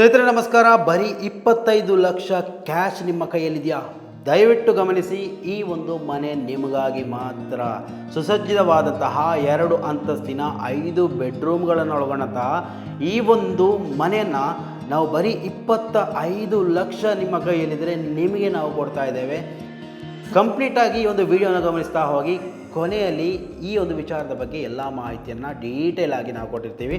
ಸ್ನೇಹಿತರೆ ನಮಸ್ಕಾರ. ಬರೀ 25 ಲಕ್ಷ ಕ್ಯಾಶ್ ನಿಮ್ಮ ಕೈಯಲ್ಲಿದೆಯಾ? ದಯವಿಟ್ಟು ಗಮನಿಸಿ. ಈ ಒಂದು ಮನೆ ನಿಮಗಾಗಿ ಮಾತ್ರ. ಸುಸಜ್ಜಿತವಾದಂತಹ 2 ಅಂತಸ್ತಿನ 5 ಬೆಡ್ರೂಮ್ಗಳನ್ನು ಒಳಗೊಂಡಂತಹ ಈ ಒಂದು ಮನೆಯನ್ನು ನಾವು ಬರೀ 25 ಲಕ್ಷ ನಿಮ್ಮ ಕೈಯಲ್ಲಿದ್ದರೆ ನಿಮಗೆ ನಾವು ಕೊಡ್ತಾ ಇದ್ದೇವೆ. ಕಂಪ್ಲೀಟಾಗಿ ಈ ಒಂದು ವಿಡಿಯೋನ ಗಮನಿಸ್ತಾ ಹೋಗಿ. ಕೊನೆಯಲ್ಲಿ ಈ ಒಂದು ವಿಚಾರದ ಬಗ್ಗೆ ಎಲ್ಲ ಮಾಹಿತಿಯನ್ನು ಡೀಟೇಲ್ ಆಗಿ ನಾವು ಕೊಟ್ಟಿರ್ತೀವಿ.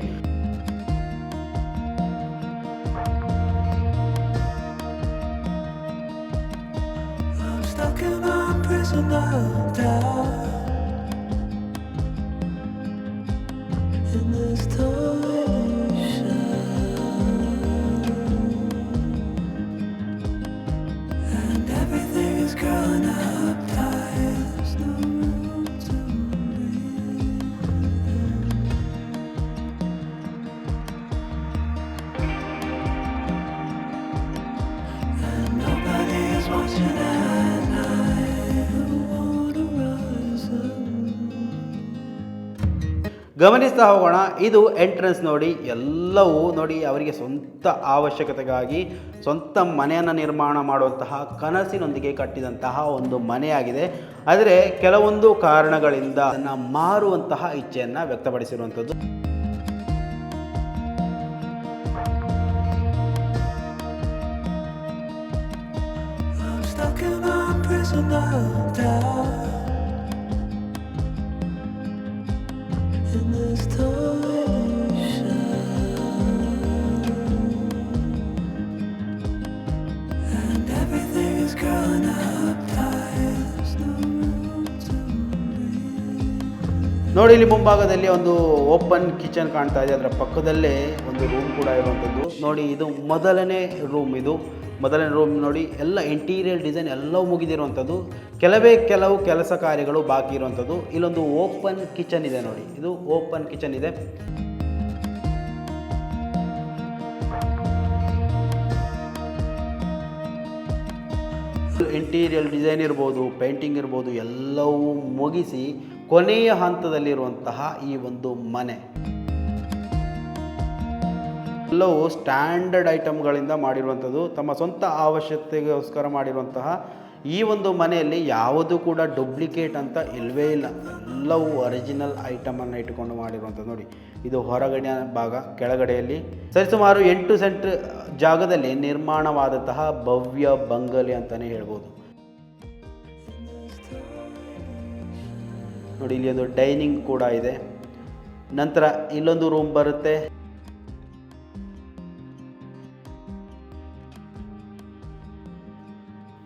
Stuck in a prison of doubt in this torsion, and everything is growing up tight. There's no room to breathe, and nobody is watching us. ಗಮನಿಸ್ತಾ ಹೋಗೋಣ. ಇದು ಎಂಟ್ರೆನ್ಸ್ ನೋಡಿ. ಎಲ್ಲವೂ ನೋಡಿ ಅವರಿಗೆ ಸ್ವಂತ ಅವಶ್ಯಕತೆಗಾಗಿ ಸ್ವಂತ ಮನೆಯನ್ನು ನಿರ್ಮಾಣ ಮಾಡುವಂತಹ ಕನಸಿನೊಂದಿಗೆ ಕಟ್ಟಿದಂತಹ ಒಂದು ಮನೆಯಾಗಿದೆ. ಆದರೆ ಕೆಲವೊಂದು ಕಾರಣಗಳಿಂದ ಅದನ್ನು ಮಾರುವಂತಹ ಇಚ್ಛೆಯನ್ನು ವ್ಯಕ್ತಪಡಿಸಿರುವಂಥದ್ದು. I'm stuck in a prison of doubt in this torsion, and everything is growing up tight. There's no room to breathe. ನೋಡಿ, ಇಲ್ಲಿ ಮುಂಭಾಗದಲ್ಲಿ ಒಂದು ಓಪನ್ ಕಿಚನ್ ಕಾಣ್ತಾ ಇದೆ. ಅದರ ಪಕ್ಕದಲ್ಲೇ ಒಂದು ರೂಮ್ ಕೂಡ ಇರುವಂಥದ್ದು. ನೋಡಿ, ಇದು ಮೊದಲನೇ ರೂಮ್. ಮೊದಲನೇ ರೂಮ್ ನೋಡಿ, ಎಲ್ಲ ಇಂಟೀರಿಯರ್ ಡಿಸೈನ್ ಎಲ್ಲವೂ ಮುಗಿದಿರುವಂಥದ್ದು. ಕೆಲವು ಕೆಲಸ ಕಾರ್ಯಗಳು ಬಾಕಿ ಇರುವಂಥದ್ದು. ಇಲ್ಲೊಂದು ಓಪನ್ ಕಿಚನ್ ಇದೆ ನೋಡಿ. ಇದು ಓಪನ್ ಕಿಚನ್ ಇದೆ. ಇಂಟೀರಿಯರ್ ಡಿಸೈನ್ ಇರ್ಬೋದು, ಪೇಂಟಿಂಗ್ ಇರ್ಬೋದು, ಎಲ್ಲವೂ ಮುಗಿಸಿ ಕೊನೆಯ ಹಂತದಲ್ಲಿರುವಂತಹ ಈ ಒಂದು ಮನೆ ಎಲ್ಲವೂ ಸ್ಟ್ಯಾಂಡರ್ಡ್ ಐಟಮ್ಗಳಿಂದ ಮಾಡಿರುವಂಥದ್ದು. ತಮ್ಮ ಸ್ವಂತ ಅವಶ್ಯಕತೆಗೋಸ್ಕರ ಮಾಡಿರುವಂತಹ ಈ ಒಂದು ಮನೆಯಲ್ಲಿ ಯಾವುದು ಕೂಡ ಡೂಪ್ಲಿಕೇಟ್ ಅಂತ ಇಲ್ಲವೇ ಇಲ್ಲ. ಎಲ್ಲವೂ ಒರಿಜಿನಲ್ ಐಟಮನ್ನು ಇಟ್ಟುಕೊಂಡು ಮಾಡಿರುವಂಥದ್ದು. ನೋಡಿ, ಇದು ಹೊರಗಡೆ ಭಾಗ. ಕೆಳಗಡೆಯಲ್ಲಿ ಸರಿಸುಮಾರು 8 ಸೆಂಟ್ ಜಾಗದಲ್ಲಿ ನಿರ್ಮಾಣವಾದಂತಹ ಭವ್ಯ ಬಂಗಲೆ ಅಂತಲೇ ಹೇಳ್ಬೋದು. ನೋಡಿ, ಇಲ್ಲಿ ಒಂದು ಡೈನಿಂಗ್ ಕೂಡ ಇದೆ. ನಂತರ ಇಲ್ಲೊಂದು ರೂಮ್ ಬರುತ್ತೆ.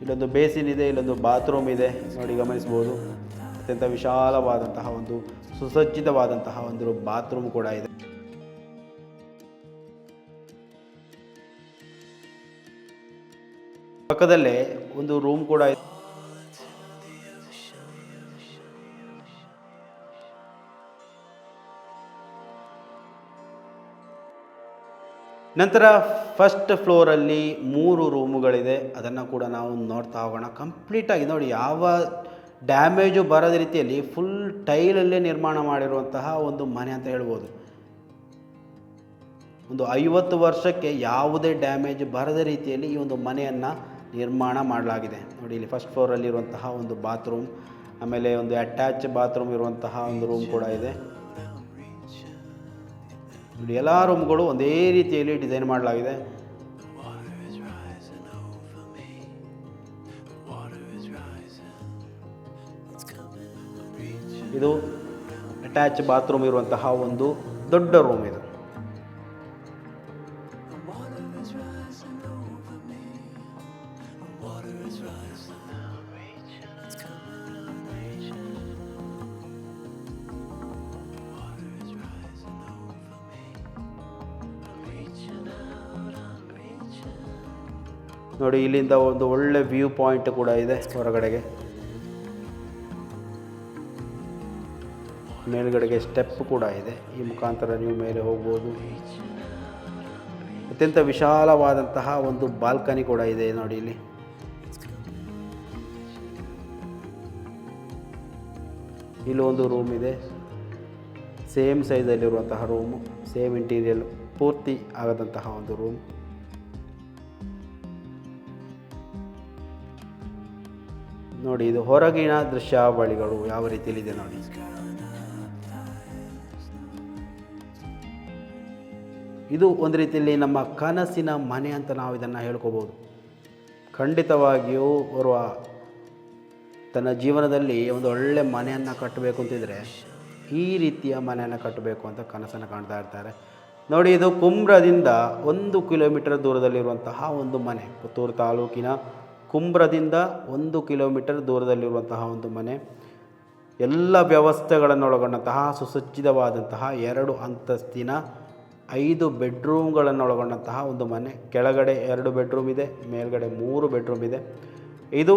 ಇಲ್ಲೊಂದು ಬೇಸಿನ್ ಇದೆ, ಇಲ್ಲೊಂದು ಬಾತ್ರೂಮ್ ಇದೆ. ನೋಡಿ, ಗಮನಿಸ್ಬೋದು. ಅತ್ಯಂತ ವಿಶಾಲವಾದಂತಹ ಒಂದು ಸುಸಜ್ಜಿತವಾದಂತಹ ಒಂದು ಬಾತ್ರೂಮ್ ಕೂಡ ಇದೆ. ಪಕ್ಕದಲ್ಲೇ ಒಂದು ರೂಮ್ ಕೂಡ ಇದೆ. ನಂತರ ಫಸ್ಟ್ ಫ್ಲೋರಲ್ಲಿ 3 ರೂಮುಗಳಿದೆ. ಅದನ್ನು ಕೂಡ ನಾವು ನೋಡ್ತಾ ಹೋಗೋಣ. ಕಂಪ್ಲೀಟಾಗಿ ನೋಡಿ, ಯಾವ ಡ್ಯಾಮೇಜು ಬರದ ರೀತಿಯಲ್ಲಿ ಫುಲ್ ಟೈಲಲ್ಲೇ ನಿರ್ಮಾಣ ಮಾಡಿರುವಂತಹ ಒಂದು ಮನೆ ಅಂತ ಹೇಳ್ಬೋದು. ಒಂದು 50 ವರ್ಷಕ್ಕೆ ಯಾವುದೇ ಡ್ಯಾಮೇಜ್ ಬರದ ರೀತಿಯಲ್ಲಿ ಈ ಒಂದು ಮನೆಯನ್ನು ನಿರ್ಮಾಣ ಮಾಡಲಾಗಿದೆ. ನೋಡಿ, ಇಲ್ಲಿ ಫಸ್ಟ್ ಫ್ಲೋರಲ್ಲಿರುವಂತಹ ಒಂದು ಬಾತ್ರೂಮ್, ಆಮೇಲೆ ಒಂದು ಅಟ್ಯಾಚ್ ಬಾತ್ರೂಮ್ ಇರುವಂತಹ ಒಂದು ರೂಮ್ ಕೂಡ ಇದೆ. ನೋಡಿ, ಎಲ್ಲ ರೂಮ್ಗಳು ಒಂದೇ ರೀತಿಯಲ್ಲಿ ಡಿಸೈನ್ ಮಾಡಲಾಗಿದೆ. ಇದು ಅಟ್ಯಾಚ್ ಬಾತ್ರೂಮ್ ಇರುವಂತಹ ಒಂದು ದೊಡ್ಡ ರೂಮ್ ಇದು. ನೋಡಿ, ಇಲ್ಲಿಂದ ಒಂದು ಒಳ್ಳೆ ವ್ಯೂ ಪಾಯಿಂಟ್ ಕೂಡ ಇದೆ ಹೊರಗಡೆಗೆ. ಮೇಲ್ಗಡೆಗೆ ಸ್ಟೆಪ್ ಕೂಡ ಇದೆ. ಈ ಮುಖಾಂತರ ನೀವು ಮೇಲೆ ಹೋಗ್ಬೋದು. ಅತ್ಯಂತ ವಿಶಾಲವಾದಂತಹ ಒಂದು ಬಾಲ್ಕನಿ ಕೂಡ ಇದೆ. ನೋಡಿ, ಇಲ್ಲಿ ಇಲ್ಲೊಂದು ರೂಮ್ ಇದೆ. ಸೇಮ್ ಸೈಜಲ್ಲಿರುವಂತಹ ರೂಮು, ಸೇಮ್ ಇಂಟೀರಿಯಲ್ ಪೂರ್ತಿ ಆಗದಂತಹ ಒಂದು ರೂಮ್. ನೋಡಿ, ಇದು ಹೊರಗಿನ ದೃಶ್ಯಾವಳಿಗಳು ಯಾವ ರೀತಿಯಲ್ಲಿದೆ ನೋಡಿ. ಇದು ಒಂದು ರೀತಿಯಲ್ಲಿ ನಮ್ಮ ಕನಸಿನ ಮನೆ ಅಂತ ನಾವು ಇದನ್ನು ಹೇಳ್ಕೋಬೋದು. ಖಂಡಿತವಾಗಿಯೂ ಓರ್ವ ತನ್ನ ಜೀವನದಲ್ಲಿ ಒಂದು ಒಳ್ಳೆ ಮನೆಯನ್ನು ಕಟ್ಟಬೇಕು ಅಂತಿದ್ರೆ ಈ ರೀತಿಯ ಮನೆಯನ್ನು ಕಟ್ಟಬೇಕು ಅಂತ ಕನಸನ್ನು ಕಾಣ್ತಾ ಇರ್ತಾರೆ. ನೋಡಿ, ಇದು ಕುಂಬ್ರದಿಂದ 1 ಕಿಲೋಮೀಟರ್ ದೂರದಲ್ಲಿರುವಂತಹ ಒಂದು ಮನೆ. ಪುತ್ತೂರು ತಾಲೂಕಿನ ಕುಂಬ್ರದಿಂದ 1 ಕಿಲೋಮೀಟರ್ ದೂರದಲ್ಲಿರುವಂತಹ ಒಂದು ಮನೆ. ಎಲ್ಲ ವ್ಯವಸ್ಥೆಗಳನ್ನು ಒಳಗೊಂಡಂತಹ ಸುಸಜ್ಜಿತವಾದಂತಹ 2 ಅಂತಸ್ತಿನ 5 ಬೆಡ್ರೂಮ್ಗಳನ್ನು ಒಳಗೊಂಡಂತಹ ಒಂದು ಮನೆ. ಕೆಳಗಡೆ 2 ಬೆಡ್ರೂಮ್ ಇದೆ, ಮೇಲ್ಗಡೆ 3 ಬೆಡ್ರೂಮ್ ಇದೆ. ಇದು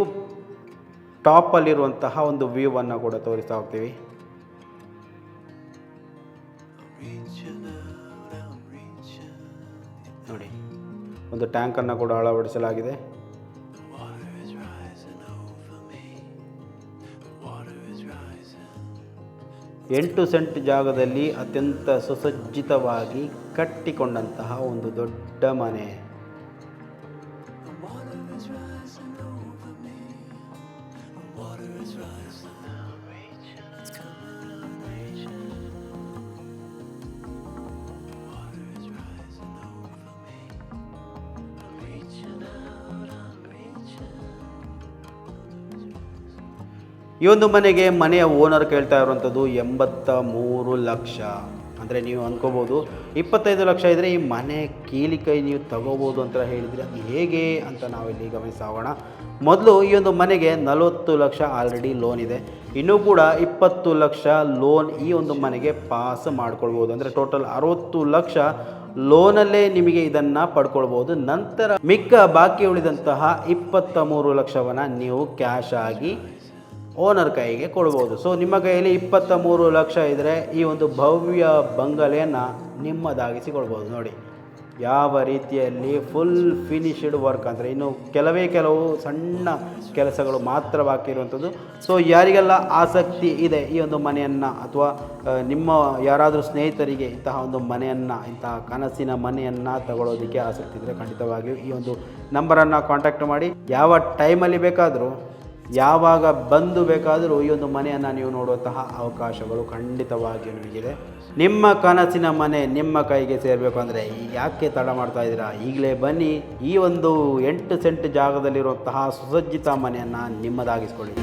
ಟಾಪಲ್ಲಿರುವಂತಹ ಒಂದು ವ್ಯೂವನ್ನು ಕೂಡ ತೋರಿಸ್ತಾ ಹೋಗ್ತೀವಿ. ನೋಡಿ, ಒಂದು ಟ್ಯಾಂಕನ್ನು ಕೂಡ ಅಳವಡಿಸಲಾಗಿದೆ. 8 ಸೆಂಟ್ ಜಾಗದಲ್ಲಿ ಅತ್ಯಂತ ಸುಸಜ್ಜಿತವಾಗಿ ಕಟ್ಟಿಕೊಂಡಂತಹ ಒಂದು ದೊಡ್ಡ ಮನೆ. ಈ ಒಂದು ಮನೆಗೆ ಮನೆಯ ಓನರ್ ಕೇಳ್ತಾ ಇರುವಂಥದ್ದು 83 ಲಕ್ಷ. ಅಂದರೆ ನೀವು ಅಂದ್ಕೋಬೋದು 25 ಲಕ್ಷ ಇದ್ದರೆ ಈ ಮನೆ ಕೀಲಿ ಕೈ ನೀವು ತಗೋಬೋದು ಅಂತ ಹೇಳಿದರೆ ಅದು ಹೇಗೆ ಅಂತ ನಾವಿಲ್ಲಿ ಗಮನಿಸ್ತಾ ಹೋಗೋಣ. ಮೊದಲು ಈ ಒಂದು ಮನೆಗೆ 40 ಲಕ್ಷ ಆಲ್ರೆಡಿ ಲೋನ್ ಇದೆ. ಇನ್ನೂ ಕೂಡ 20 ಲಕ್ಷ ಲೋನ್ ಈ ಒಂದು ಮನೆಗೆ ಪಾಸ್ ಮಾಡ್ಕೊಳ್ಬೋದು. ಅಂದರೆ ಟೋಟಲ್ 60 ಲಕ್ಷ ಲೋನಲ್ಲೇ ನಿಮಗೆ ಇದನ್ನು ಪಡ್ಕೊಳ್ಬೋದು. ನಂತರ ಮಿಕ್ಕ ಬಾಕಿ ಉಳಿದಂತಹ 23 ಲಕ್ಷವನ್ನು ನೀವು ಕ್ಯಾಶ್ ಆಗಿ ಓನರ್ ಕೈಗೆ ಕೊಡ್ಬೋದು. ಸೊ ನಿಮ್ಮ ಕೈಯಲ್ಲಿ 23 ಲಕ್ಷ ಇದ್ದರೆ ಈ ಒಂದು ಭವ್ಯ ಬಂಗಲೆಯನ್ನು ನಿಮ್ಮದಾಗಿಸಿಕೊಳ್ಬೋದು. ನೋಡಿ ಯಾವ ರೀತಿಯಲ್ಲಿ ಫುಲ್ ಫಿನಿಶ್ಡ್ ವರ್ಕ್, ಅಂದರೆ ಇನ್ನು ಕೆಲವು ಸಣ್ಣ ಕೆಲಸಗಳು ಮಾತ್ರ ಬಾಕಿ ಇರುವಂಥದ್ದು. ಸೊ ಯಾರಿಗೆಲ್ಲ ಆಸಕ್ತಿ ಇದೆ ಈ ಒಂದು ಮನೆಯನ್ನು, ಅಥವಾ ನಿಮ್ಮ ಯಾರಾದರೂ ಸ್ನೇಹಿತರಿಗೆ ಇಂತಹ ಒಂದು ಮನೆಯನ್ನು, ಇಂತಹ ಕನಸಿನ ಮನೆಯನ್ನು ತಗೊಳ್ಳೋದಕ್ಕೆ ಆಸಕ್ತಿ ಇದ್ದರೆ ಖಂಡಿತವಾಗಿಯೂ ಈ ಒಂದು ನಂಬರನ್ನು ಕಾಂಟ್ಯಾಕ್ಟ್ ಮಾಡಿ. ಯಾವ ಟೈಮಲ್ಲಿ ಬೇಕಾದರೂ, ಯಾವಾಗ ಬಂದು ಬೇಕಾದರೂ ಈ ಒಂದು ಮನೆಯನ್ನು ನೀವು ನೋಡುವಂತಹ ಅವಕಾಶಗಳು ಖಂಡಿತವಾಗಿಯೂ ನಿಮಗಿದೆ. ನಿಮ್ಮ ಕನಸಿನ ಮನೆ ನಿಮ್ಮ ಕೈಗೆ ಸೇರಬೇಕು ಅಂದರೆ ಯಾಕೆ ತಡ ಮಾಡ್ತಾ ಇದ್ದೀರಾ? ಈಗಲೇ ಬನ್ನಿ, ಈ ಒಂದು 8 ಸೆಂಟ್ ಜಾಗದಲ್ಲಿರುವಂತಹ ಸುಸಜ್ಜಿತ ಮನೆಯನ್ನು ನಿಮ್ಮದಾಗಿಸ್ಕೊಳ್ಳಿ.